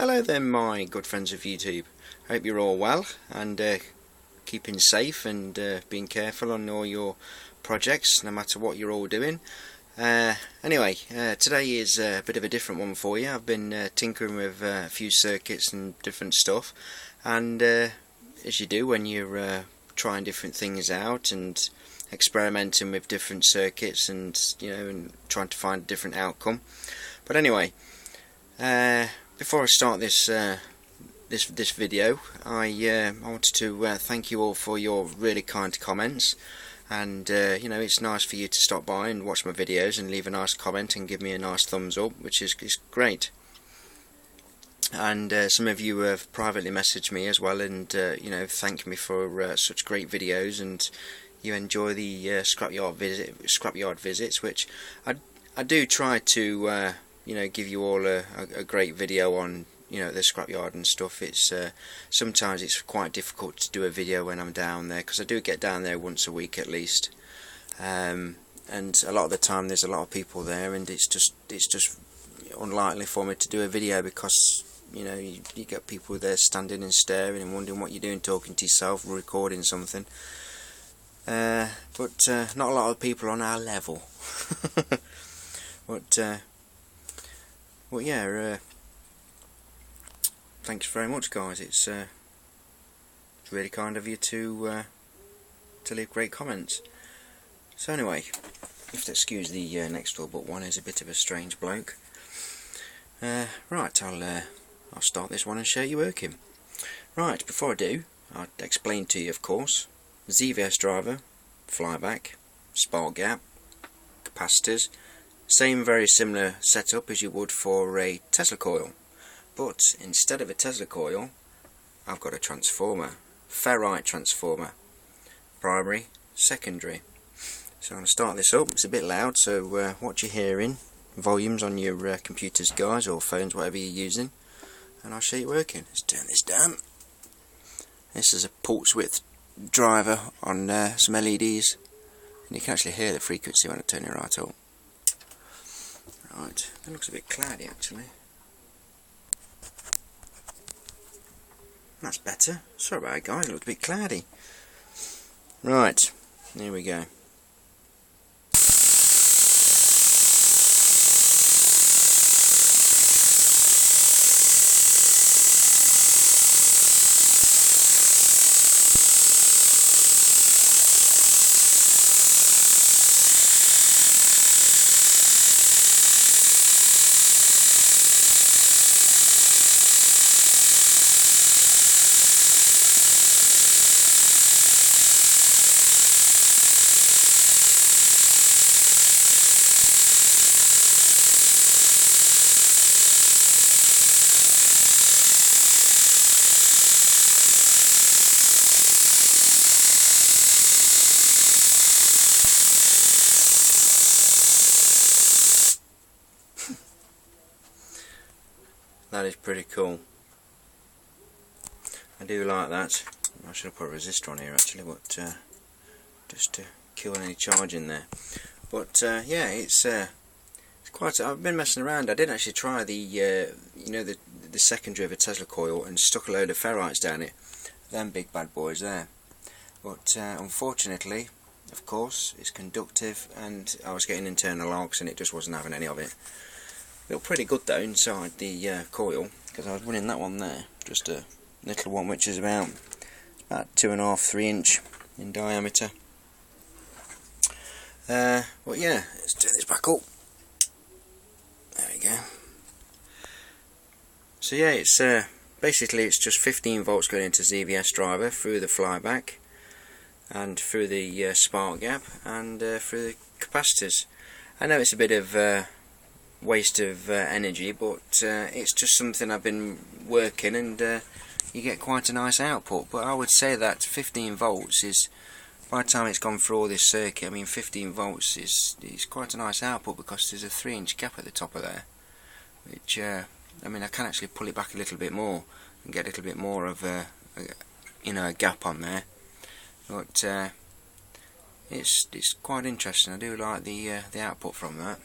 Hello there my good friends of YouTube. Hope you're all well and keeping safe and being careful on all your projects, no matter what you're all doing. Anyway, today is a bit of a different one for you. I've been tinkering with a few circuits and different stuff, and as you do when you're trying different things out and experimenting with different circuits and and trying to find a different outcome. But anyway, before I start this this video, I wanted to thank you all for your really kind comments, and it's nice for you to stop by and watch my videos and leave a nice comment and give me a nice thumbs up, which is great. And some of you have privately messaged me as well, and thanked me for such great videos, and you enjoy the scrapyard visits, which I do try to give you all a great video on the scrapyard and stuff. It's sometimes it's quite difficult to do a video when I'm down there, because I do get down there once a week at least, and a lot of the time there's a lot of people there, and it's just unlikely for me to do a video, because you get people there standing and staring and wondering what you're doing, talking to yourself, recording something. But not a lot of people on our level. But yeah, thanks very much, guys. It's really kind of you to leave great comments. So anyway, you have to excuse the next door but one is a bit of a strange bloke. Right, I'll start this one and show you working. Right, before I do, I'll explain to you, of course, ZVS driver, flyback, spark gap, capacitors. Same very similar setup as you would for a Tesla coil, but instead of a Tesla coil I've got a transformer, ferrite transformer, primary, secondary. So I'm going to start this up. It's a bit loud, so what you're hearing, volumes on your computers, guys, or phones, whatever you're using, and I'll show you working. Let's turn this down. This is a pulse width driver on some LEDs, and you can actually hear the frequency when I turn it right up. Right, it looks a bit cloudy actually. That's better. Sorry about it, guys, it looked a bit cloudy. Right, here we go. That is pretty cool. I do like that. I should have put a resistor on here actually, but just to kill any charge in there. But yeah, it's quite. I've been messing around. I did actually try the the secondary of a Tesla coil and stuck a load of ferrites down it. Them big bad boys there. But unfortunately, of course, it's conductive, and I was getting internal arcs, and it just wasn't having any of it. Looked pretty good though inside the coil, because I was running that one there, just a little one which is about 2.5 3 inch in diameter. But yeah, let's turn this back up. There we go. So yeah, it's basically it's just 15 volts going into ZVS driver through the flyback and through the spark gap and through the capacitors. I know it's a bit of waste of energy, but it's just something I've been working, and you get quite a nice output. But I would say that 15 volts is, by the time it's gone through all this circuit, I mean 15 volts is quite a nice output, because there's a 3 inch gap at the top of there, which I mean I can actually pull it back a little bit more and get a little bit more of a gap on there. But it's quite interesting. I do like the output from that.